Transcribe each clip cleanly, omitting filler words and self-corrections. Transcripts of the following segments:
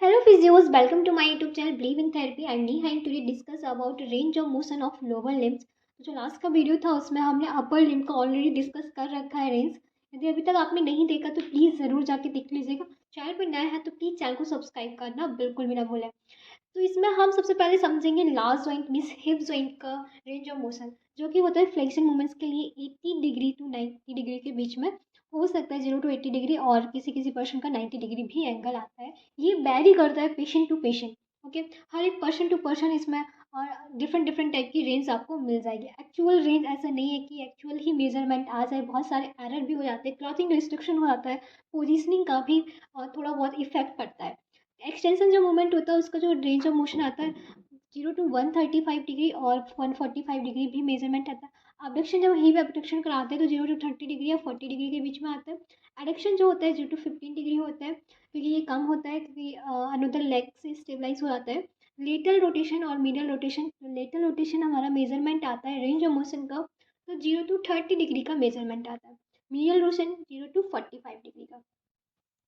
Hello physios, welcome to my YouTube channel Believe in Therapy. I'm Neha and today discuss about range of motion of lower limbs. तो जो last का video था उसमें हमने upper limb का already discuss कर रखा है रेंज। यदि अभी तक आपने नहीं देखा तो प्लीज़ ज़रूर जाके देख लीजिएगा। चैनल पर नया है तो प्लीज़ चैनल को सब्सक्राइब करना बिल्कुल भी ना भूलें। तो इसमें हम सबसे पहले समझेंगे last joint means hip joint का रेंज ऑफ मोशन, जो कि होता है फ्लेक्शन मूवमेंट्स के लिए 80 डिग्री टू 90 डिग्री के बीच में हो सकता है, 0 to 80 डिग्री, और किसी किसी पर्सन का 90 डिग्री भी एंगल आता है। ये वैरी करता है पेशेंट टू पेशेंट। ओके, हर एक पर्सन टू पर्सन इसमें और डिफरेंट डिफरेंट टाइप की रेंज आपको मिल जाएगी। एक्चुअल रेंज ऐसा नहीं है कि एक्चुअल ही मेजरमेंट आ जाए, बहुत सारे एरर भी हो जाते हैं, क्लॉथिंग रिस्ट्रिक्शन हो जाता है, पोजिशनिंग का भी थोड़ा बहुत इफेक्ट पड़ता है। एक्सटेंशन जो मूवमेंट होता है उसका जो रेंज ऑफ मोशन आता है 0 to 135 डिग्री और 145 डिग्री भी मेजरमेंट आता है। अबडक्शन जब हिप एबडक्शन कराते हैं तो 0 to 30 डिग्री या 40 डिग्री के बीच में आता है। एडक्शन जो होता है 0 to 15 डिग्री होता है, क्योंकि ये कम होता है क्योंकि अनदर लेग से स्टेबलाइज हो जाता है। लेटरल रोटेशन और मीडियल रोटेशन, लेटरल रोटेशन हमारा मेजरमेंट आता है रेंज ऑफ मोशन का, तो 0 to 30 डिग्री का मेजरमेंट आता है। मीडियल रोटेशन 0 to 45 डिग्री का।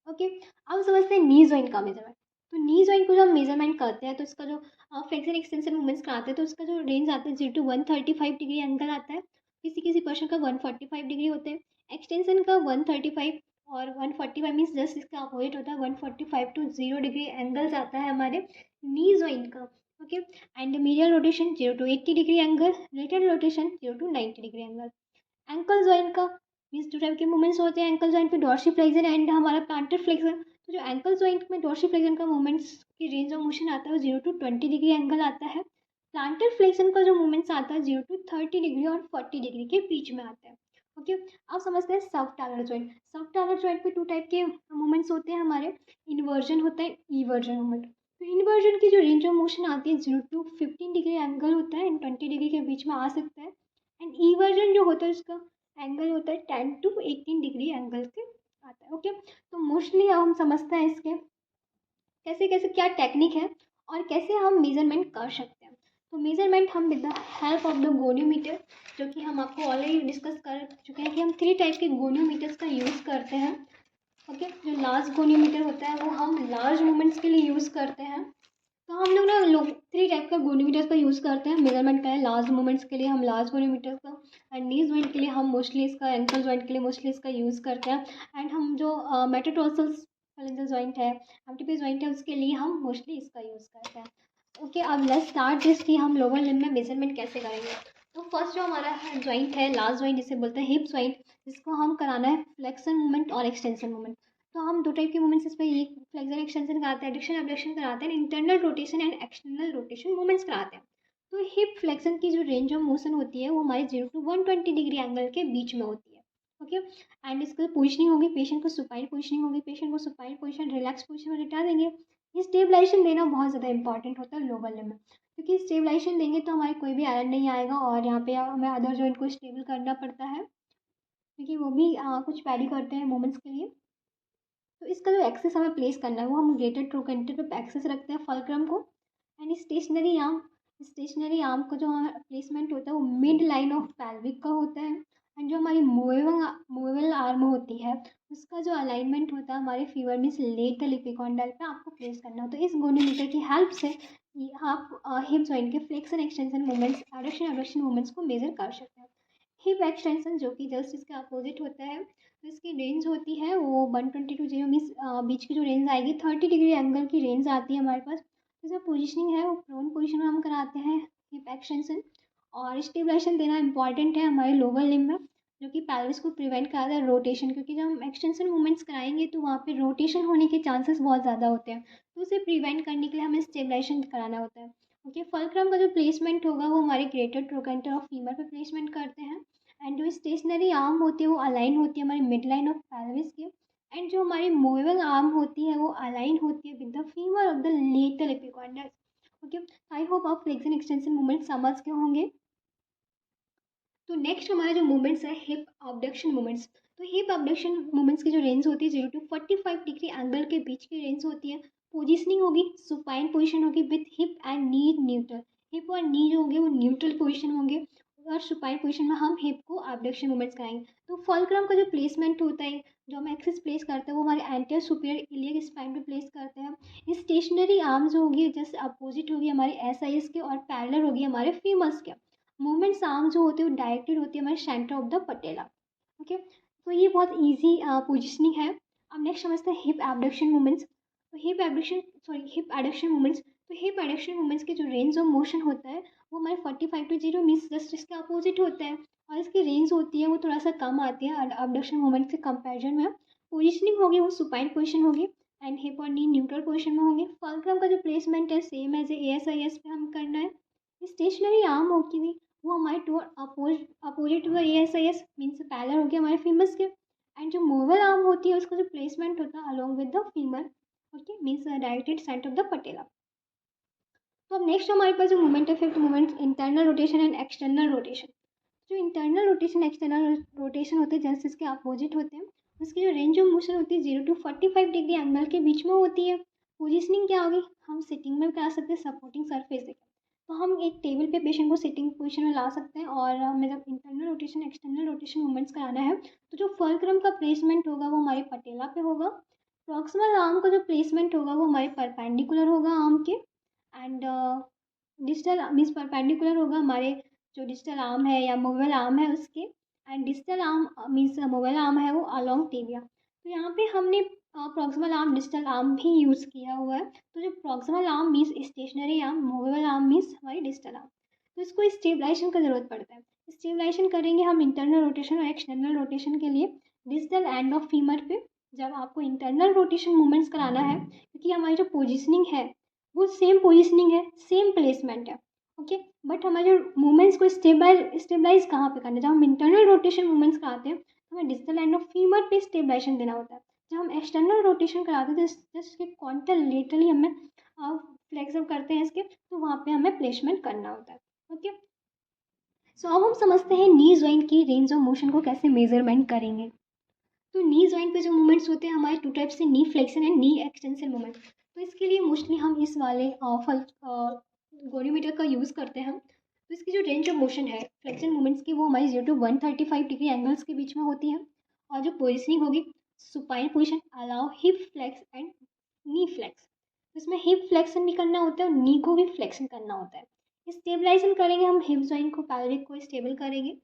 ओके, अब समझते हैं नी जॉइंट का मेजरमेंट। तो नी जॉइंट को जब हम मेजरमेंट करते हैं तो इसका जो फ्लेक्शन एक्सटेंशन मूवमेंट्स कराते हैं तो उसका जो रेंज आता है 0 to 135 डिग्री एंगल आता है। किसी किसी पर्सन का 145 डिग्री होते हैं। एक्सटेंशन का 135 और 145 मीन्स जस्ट इसका अपोजिट होता है, 145 to 0 डिग्री एंगल्स आता है हमारे नी जॉइंट का। Okay, and medial rotation 0 to 80 degree angle, lateral rotation 0 to 90 degree angle. Ankle joint का मीन्स टू टाइप के मूवमेंट्स होते हैं एंकल जॉइंट पे, डॉर्सिफ्लेक्शन एंड हमारा प्लांटर फ्लेक्शन। तो जो एंकल जॉइंट में डॉर्सिफ्लेक्शन का मूवमेंट्स की रेंज ऑफ मोशन आता है वो 0 to 20 डिग्री एंगल आता है। प्लांटर फ्लेक्शन का जो मूवमेंट्स आता है 0 to 30 डिग्री और 40 डिग्री के बीच में आता है। ओके, अब समझते हैं सब टालर जॉइंट। सब टालर जॉइंट पे टू टाइप के मूवमेंट्स होते हैं हमारे, इन्वर्जन होता है, ईवर्जन मूवमेंट। तो इन्वर्जन की जो रेंज ऑफ मोशन आती है 0 to 15 डिग्री एंगल होता है एंड 20 डिग्री के बीच में आ सकता है। एंड ईवर्जन जो होता है उसका एंगल होता है 10 to 18 डिग्री एंगल के आता है। ओके, तो मोस्टली अब हम समझते हैं इसके कैसे कैसे क्या टेक्निक है और कैसे हम मेजरमेंट कर सकते हैं। तो मेजरमेंट हम with the help of the goniometer, जो कि हम आपको ऑलरेडी डिस्कस कर चुके हैं कि हम 3 टाइप के गोनियोमीटर्स का यूज़ करते हैं। ओके, जो लार्ज गोनियोमीटर होता है वो हम लार्ज मूवमेंट्स के लिए यूज़ करते हैं। तो हम लोग ना 3 टाइप का गोनीमीटर्स का यूज़ करते हैं मेजरमेंट का है। लार्ज मूवमेंट्स के लिए हम लार्ज गोनीमीटर का, एंड नी जॉइंट के लिए हम मोस्टली इसका, एंकल जॉइंट के लिए मोस्टली इसका यूज़ करते हैं। एंड हम जो मेटाटार्सल फैलेंजल जॉइंट है, एमटीपी जॉइंट है, उसके लिए हम मोस्टली इसका यूज़ करते हैं। ओके, अब लेट्स स्टार्ट दिस कि हम लोअर लिम्ब में मेजरमेंट कैसे करेंगे। तो फर्स्ट जो हमारा जॉइंट है लार्ज जॉइंट जिसे बोलते हैं हिप जॉइंट, जिसको हम कराना है फ्लेक्शन मूवमेंट और एक्सटेंशन मूवमेंट। तो हम 2 टाइप के मूवमेंट्स इसमें ये फ्लेक्शन एक्सटेंशन कराते हैं, एडक्शन एबडक्शन कराते हैं, internal rotation and external rotation movements कराते हैं। तो हिप फ्लेक्शन की जो रेंज ऑफ मोशन होती है वो हमारे 0 to 120 डिग्री एंगल के बीच में होती है। ओके, एंड इसका पोजिशनिंग होगी, पेशेंट को सुपाइन पोजिशनिंग होगी, पेशेंट को सुपाइन पोजिशन रिलैक्स पोजिशन में लिटा देंगे। ये स्टेबलाइजेशन देना बहुत ज़्यादा इंपॉर्टेंट होता है लोअर लिम्ब में, क्योंकि स्टेबलाइजेशन देंगे तो हमारे कोई भी एरर नहीं आएगा और यहाँ पे हमें अदर जॉइंट को स्टेबल करना पड़ता है, क्योंकि वो भी कुछ पैडी करते हैं मूवमेंट्स के लिए। तो इसका जो एक्सेस हमें प्लेस करना है वो हम ग्रेटर ट्रोकेंटर पे एक्सेस रखते हैं फल्क्रम को। एंड स्टेशनरी आर्म का जो प्लेसमेंट होता है वो मिड लाइन ऑफ पैल्विक का होता है। एंड जो हमारी मूवेबल आर्म होती है उसका जो अलाइनमेंट होता है हमारे फीवर मीन्स लेटल इपिकॉन्डाइल पे आपको प्लेस करना हो। तो इस गोनीमीटर की हेल्प से आप हिप जॉइंट के flexion extension movements, adduction abduction movements को मेजर कर सकते हैं। हिप एक्सटेंशन जो कि जस्ट इसके अपोजिट होता है, तो इसकी रेंज होती है वो 120 to 0 मीन्स बीच की जो रेंज आएगी 30 डिग्री एंगल की रेंज आती है हमारे पास। तो जो पोजिशनिंग है वो प्रोन पोजिशन में हम कराते हैं हिप एक्सटेंशन। और स्टेबलाइजेशन देना इंपॉर्टेंट है हमारे लोअर लिम्ब में, जो कि पैल्विस को प्रिवेंट कराता है रोटेशन, क्योंकि जब हम एक्सटेंशन मूवमेंट्स कराएंगे तो वहाँ पे रोटेशन होने के चांसेस बहुत ज़्यादा होते हैं। तो उसे प्रिवेंट करने के लिए हमें स्टेबलाइजेशन कराना होता है। ओके, फल्क्रम का जो प्लेसमेंट होगा वो हमारे ग्रेटर ट्रोकेंटर ऑफ फीमर पे प्लेसमेंट करते हैं। एंड जो स्टेशनरी आर्म होती है वो अलाइन होती है हमारी मिड लाइन ऑफ पैल्विस के। एंड जो हमारी मूवेबल आर्म होती है वो अलाइन होती है with the femur of the lateral epicondyle. Okay, I hope आप फ्लेक्शन एक्सटेंशन मूवमेंट समझ के होंगे। तो नेक्स्ट हमारे जो मूवमेंट्स है हिप अबडक्शन मूवमेंट्स। तो हिप अबडक्शन मूवमेंट्स की जो रेंज होती है 0 to 45 डिग्री एंगल के बीच की रेंज होती है। पोजिशनिंग होगी, सुपाइन पोजिशन होगी with hip and knee neutral. Hip और नी जो होंगे वो न्यूट्रल पोजिशन होंगे और सुपाइन पोजिशन में हम हिप को अबडक्शन मूवमेंट्स कराएंगे। तो फल्क्रम का जो प्लेसमेंट होता है जो हम एक्सिस प्लेस करते हैं वो हमारे एंटीरियर सुपीरियर इलियक स्पाइन पे प्लेस करते हैं। स्टेशनरी आर्म जो होगी जस्ट अपोजिट होगी हमारे एस के और पैरेलल होगी हमारे फीमर्स के। मूवमेंट्स आर्म जो होती है वो डायरेक्टेड होती है हमारे centre of the patella. Okay, तो ये बहुत ईजी पोजिशनिंग है। अब नेक्स्ट समझते हैं हिप एबडक्शन मूवमेंट्स। तो हिप एडक्शन मूवमेंट्स। तो हिप एडक्शन मूवमेंट्स के जो रेंज ऑफ मोशन होता है वो हमारे 45 to 0 मीन्स जस्ट इसके अपोजिट होता है, और इसकी रेंज होती है वो थोड़ा सा कम आती है अबडक्शन मूवमेंट से कंपैरिजन में। पोजिशनिंग होगी वो सुपाइन पोजिशन होगी एंड हिप और नी न्यूट्रल पोजिशन में होंगे। फल्क्रम का जो प्लेसमेंट है सेम एज ASIS पे हम करना है। स्टेशनरी आर्म होगी वो हमारे to opposite to ASIS means parallel होगी हमारे फीमर्स के। एंड जो मूवल आर्म होती है उसका जो प्लेसमेंट होता है along with the femur, okay, means directed centre of the patella. तो अब नेक्स्ट हमारे पास जो मूवमेंट है, fifth movement internal rotation and external rotation. जो इंटरनल रोटेशन एक्सटर्नल रोटेशन होते हैं जस्ट इसके अपोजिट होते हैं। उसकी जो रेंज ऑफ मोशन होती है 0 to 45 डिग्री एंगल के बीच में होती है। पोजिशनिंग क्या होगी, हम सिटिंग में करा सकते हैं सपोर्टिंग सरफेस देकर। तो हम एक टेबल पे पेशेंट को सिटिंग पोजिशन में ला सकते हैं, और हमें जब internal rotation external rotation movements कराना है तो जो फल्क्रम का प्लेसमेंट होगा वो हमारे पटेला पे होगा। प्रॉक्सिमल आर्म का जो प्लेसमेंट होगा वो हमारे परपेंडिकुलर होगा आर्म के। एंड डिस्टल मीन्स परपेंडिकुलर होगा हमारे जो डिस्टल आर्म है या मूवल आर्म है उसके। And distal arm means movable arm है वो अलॉन्ग टिबिया। तो यहाँ पे हमने प्रॉक्सिमल आर्म डिस्टल आर्म भी यूज़ किया हुआ है। तो जो proximal arm means stationary arm, movable arm means हमारी डिस्टल आर्म। तो इसको स्टेबलाइजेशन का ज़रूरत पड़ता है। स्टेबलाइजेशन करेंगे हम इंटरनल रोटेशन और एक्सटर्नल रोटेशन के लिए डिस्टल एंड ऑफ फीमर पे। जब आपको इंटरनल रोटेशन मूवमेंट्स कराना है क्योंकि हमारी जो पोजिशनिंग है वो सेम पोजिशनिंग है, सेम प्लेसमेंट है, ओके, बट हमारे मूवमेंट्स को स्टेबलाइज कहाँ पे करना है। जब हम इंटरनल रोटेशन मूवमेंट्स कराते हैं तो हमें डिस्टल एंड ऑफ फीमर पे स्टेबलाइजेशन देना होता है। जब हम एक्सटर्नल रोटेशन कराते हैं तो जस्ट कॉन्टरलेटरली हमें फ्लेक्स करते हैं इसके, तो वहाँ पे हमें प्लेसमेंट करना होता है। ओके, सो अब हम समझते हैं नी जॉइंट की रेंज ऑफ मोशन को कैसे मेजरमेंट करेंगे। तो नी जॉइंट पे जो मूवमेंट्स होते हैं हमारे टू टाइप से, knee flexion and knee extension movement. तो इसके लिए मोस्टली हम इस वाले गोनीमीटर का यूज़ करते हैं। तो इसकी जो रेंज ऑफ मोशन है फ्लेक्शन मूवमेंट्स की वो हमारी 0 to 135 डिग्री एंगल्स के बीच में होती है। और जो पोजिशनिंग होगी supine position, allow hip flex and knee flex. तो इसमें हिप फ्लेक्शन भी करना होता है और नी को भी फ्लेक्शन करना होता है। स्टेबलाइजेशन करेंगे हम हिप जॉइंट को, पैल्विक को स्टेबल करेंगे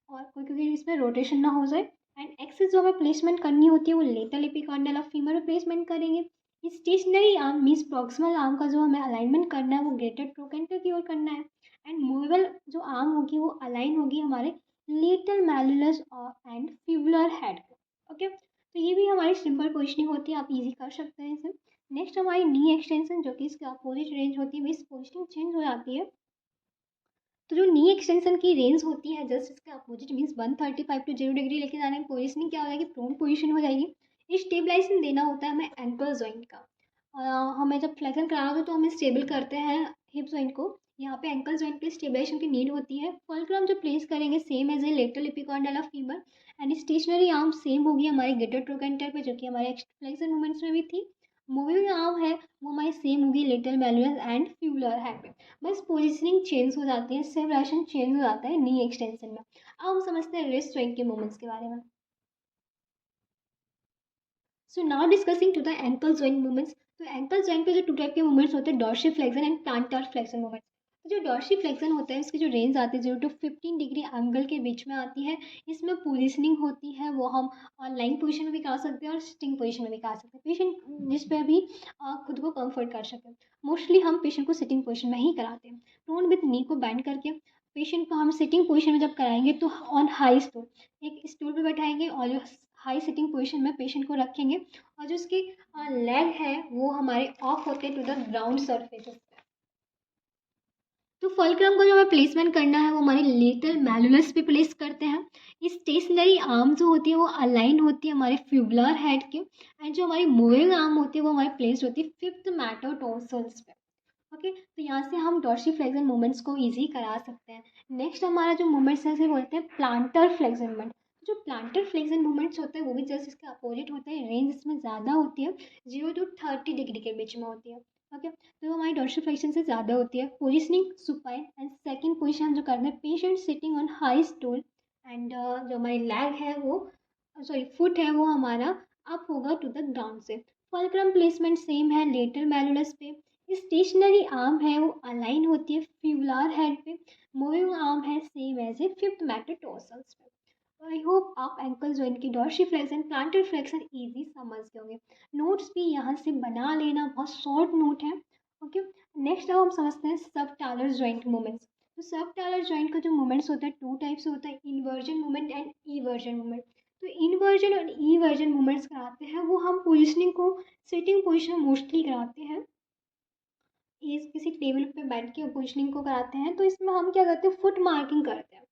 और क्योंकि इसमें रोटेशन ना हो जाए। एंड एक्सिस जो हमें प्लेसमेंट करनी होती है वो लेटरल एपिकॉन्डल ऑफ फीमर में प्लेसमेंट करेंगे। Stationary arm means proximal arm का जो हमें अलाइनमेंट करना है वो ग्रेटर ट्रोकेंटर की ओर करना है। एंड मूवेबल जो आर्म होगी वो अलाइन होगी हमारे लेटरल मैलुलस और एंड फ्यूबुलर हेड को। ओके, तो ये भी हमारी सिंपल पोजिशनिंग होती है, आप इजी कर सकते हैं इसे। नेक्स्ट हमारी नी एक्सटेंशन जो कि इसके अपोजिट रेंज होती है, इस पोजिशनिंग चेंज हो जाती है। तो जो नी एक्सटेंशन की रेंज होती है जस्ट इसके अपोजिट मीन्स 135 to 0 डिग्री लेके जाने की पोजिशनिंग क्या हो जाएगी, प्रोन पोजिशन हो जाएगी। स्टेबलाइजेशन देना होता है हमें एंकल जॉइंट का। हमें जब फ्लेक्शन कराना होता है तो हमें स्टेबल करते हैं हिप जॉइंट को। यहाँ पे एंकल जॉइंट पे स्टेबलाइजेशन की नीड होती है। फुलक्रम जो प्लेस करेंगे same as a lateral epicondyle of femur. And stationary arm same होगी हमारे ग्रेटर ट्रोकेंटर पे जो कि हमारे फ्लेक्शन मूवमेंट्स में भी थी। मूविंग आर्म है वो हमारी सेम होगी लेटरल मैलुलस एंड फ्यूबुलर हेड पे। बस पोजिशनिंग चेंज हो जाती है, स्टेबलाइजेशन चेंज हो जाता है नी एक्सटेंशन में। अब हम समझते हैं रिस्ट जॉइंट के मूवमेंट्स के बारे में। So now discussing to the ankle joint movements. तो एंकल जॉइंट पे जो टू टाइप के मूवमेंट्स होते हैं, dorsiflexion and plantar flexion movements. तो जो डॉर्सी फ्लेक्शन होता है उसकी जो रेंज आती है 0 to 15 डिग्री एंगल के बीच में आती है। इसमें पोजिशनिंग होती है वो हम लाइन पोजिशन में भी करा सकते हैं और सिटिंग पोजिशन में भी करा सकते हैं, पेशेंट जिस पे भी खुद को कंफर्ट कर सकें। मोस्टली हम पेशेंट को सिटिंग पोजिशन में ही कराते हैं। प्रोन विथ नी को बैंड करके पेशेंट को हम सिटिंग पोजिशन में जब कराएंगे तो ऑन हाई स्टूल, एक स्टूल पे बैठाएंगे और हाई सिटिंग पोजिशन में पेशेंट को रखेंगे और जो उसके लेग है वो हमारे ऑफ होते हैं टू द ग्राउंड सरफेसेस। तो फुलक्रम को जो हमें प्लेसमेंट करना है वो हमारे लेटरल मैलुलस पे प्लेस करते हैं। स्टेशनरी आर्म जो होती है वो अलाइन होती है हमारे फ्यूबुलर हेड के। एंड जो हमारी मूविंग आर्म होती है वो हमारी प्लेस होती है फिफ्थ मेटाटार्सल्स पे। ओके, तो यहाँ से हम डॉर्सी फ्लेक्शन मूवमेंट्स को इजी करा सकते हैं। नेक्स्ट हमारा जो मूवमेंट्स है इसे बोलते हैं प्लांटर फ्लेक्शन मूवमेंट। जो प्लांटर फ्लेक्शन मूवमेंट्स होते हैं वो भी जस्ट इसके अपोजिट होते हैं, रेंज इसमें ज़्यादा होती है, 0 to 30 डिग्री के बीच में होती है। ओके, तो हमारी डॉर्सी फ्लेक्शन से ज़्यादा होती है। Positioning supine and second position जो करते हैं patient sitting on high stool. And जो हमारी लैग है वो सॉरी फुट है वो हमारा अप होगा टू द ग्राउंड से। फुलक्रम प्लेसमेंट सेम है लेटर मैलुलस पे। स्टेशनरी आर्म है वो अलाइन होती है फ्यूलार हेड पे। मूविंग आर्म है same as a fifth metatarsals पे। आई होप आप एंकल जॉइंट की डॉर्सिफ्लेक्शन प्लांटर फ्लेक्शन इजी समझ गए होंगे। नोट्स भी यहाँ से बना लेना, बहुत शॉर्ट नोट है। ओके, नेक्स्ट अब हम समझते हैं सब टालर जॉइंट मूवमेंट्स। तो सब टालर जॉइंट का जो मूवमेंट्स होता है टू टाइप्स होता है, इन्वर्जन मूवमेंट एंड ईवर्जन मूवमेंट। तो इन्वर्जन और ईवर्जन मूवमेंट्स कराते हैं वो हम पोजिशनिंग को सिटिंग पोजिशन मोस्टली कराते हैं। ये किसी टेबल पे बैठ के पोजिशनिंग को कराते हैं। तो इसमें हम क्या करते हैं, फुट मार्किंग करते हैं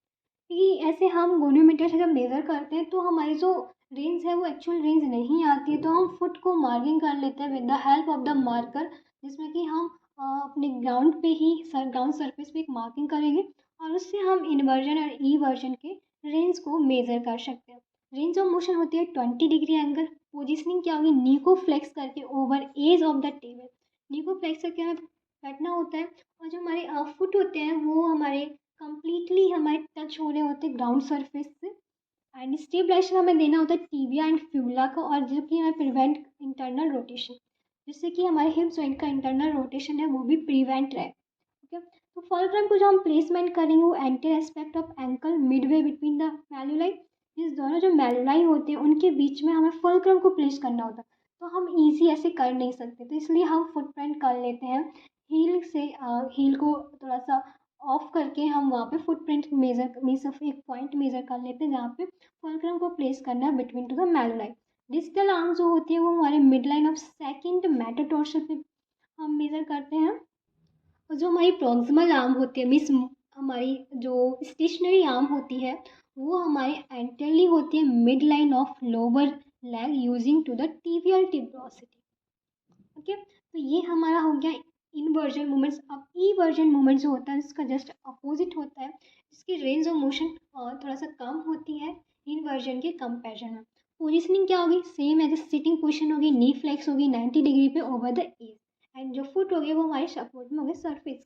कि ऐसे हम गोनोमीटर से जब मेज़र करते हैं तो हमारी जो रेंज है वो एक्चुअल रेंज नहीं आती है, तो हम फुट को मार्किंग कर लेते हैं with the help of the marker, जिसमें कि हम अपने ग्राउंड पे ही ग्राउंड सरफेस पे एक मार्किंग करेंगे और उससे हम इन्वर्जन और ई वर्जन के रेंज को मेज़र कर सकते हैं। रेंज ऑफ मोशन होती है 20 डिग्री एंगल। पोजिशनिंग क्या होगी, नी को फ्लेक्स करके over edge of the table, knee को फ्लेक्स करके हमें बैठना होता है। और जो हमारे फुट होते हैं वो हमारे कंप्लीटली हमारे टच हो रहे होते हैं ग्राउंड सरफेस से। एंड स्टेबलाइजेशन हमें देना होता है टिबिया एंड फ्यूला का, और जो कि हमें प्रिवेंट इंटरनल रोटेशन, जिससे कि हमारे हिप जॉइंट का इंटरनल रोटेशन है वो भी प्रिवेंट रहे। ओके, तो फुलक्रम को जो हम प्लेसमेंट करेंगे वो anterior aspect of ankle midway between the malleoli, इस दोनों जो मैलुलाई होते हैं उनके बीच में हमें फुलक्रम को प्लेस करना होता है। तो हम इजी ऐसे कर नहीं सकते, तो इसलिए हम फुटप्रिंट कर लेते हैं हील से। हील को थोड़ा सा ऑफ करके हम वहाँ पे फुटप्रिंट मेजर मीन्स एक पॉइंट मेजर कर लेते हैं जहाँ पे फुलक्रम को प्लेस करना है between to the malleoli. Distal arm जो होती है वो हमारे mid line of second metatarsal पे हम मेजर करते हैं। और जो हमारी प्रॉक्सिमल आर्म होती है मीन्स हमारी जो स्टेशनरी आर्म होती है वो हमारे एंटरली होती है mid line of lower leg using to the tibial tuberosity. Okay, तो ये हमारा हो गया इनवर्जन मूवमेंट्स। अब ई वर्जन मूवमेंट जो होता है इसका जस्ट अपोजिट होता है, जिसकी रेंज ऑफ मोशन थोड़ा सा कम होती है इनवर्जन के कंपेरिजन में। पोजिशनिंग क्या होगी, सेम एज सिटिंग पोजिशन होगी, नी फ्लेक्स होगी 90 डिग्री पे ओवर द एज, एंड जो फुट हो गए वो हमारे सपोर्ट में हो गए सरफेस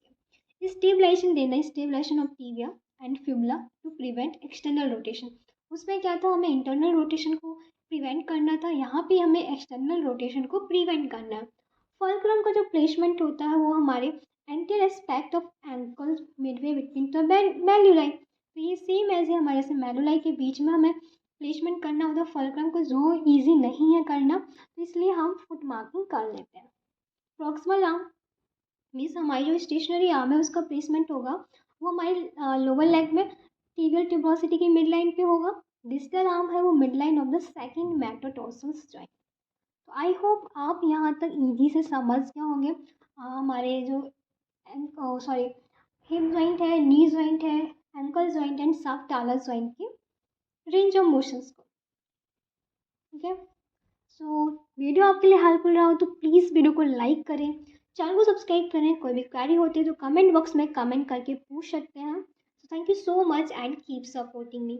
के। स्टेबलाइजेशन देना है, stabilisation of tibia and fibula to prevent external rotation. उसमें क्या था, हमें इंटरनल रोटेशन को प्रिवेंट करना था, यहाँ पे हमें एक्सटर्नल रोटेशन को प्रिवेंट करना है। फुलक्रम का जो प्लेसमेंट होता है वो हमारे anterior aspect of ankle midway between the malleoli. तो ये सेम ऐसे हमारे से मैलुलाई के बीच में हमें प्लेसमेंट करना होता है फुलक्रम को, जो इजी नहीं है करना, तो इसलिए हम फुट मार्किंग कर लेते हैं। प्रॉक्सिमल आर्म मीन्स हमारी जो स्टेशनरी आर्म है उसका प्लेसमेंट होगा वो हमारी लोअर लेग में टिबियल ट्यूबरोसिटी की मिड लाइन पे होगा। डिस्टल आर्म है वो mid line of the second metatarsal joint. तो आई होप आप यहाँ तक इजी से समझ गए होंगे हमारे जो सॉरी हिप जॉइंट है, नी जॉइंट है, एंकल जॉइंट एंड सब टालर जॉइंट की रेंज ऑफ मोशंस को। ठीक है, सो वीडियो आपके लिए हेल्पफुल रहा हो तो प्लीज़ वीडियो को लाइक करें, चैनल को सब्सक्राइब करें। कोई भी क्वेरी होती है तो कमेंट बॉक्स में कमेंट करके पूछ सकते हैं। So thank you so much and keep supporting me.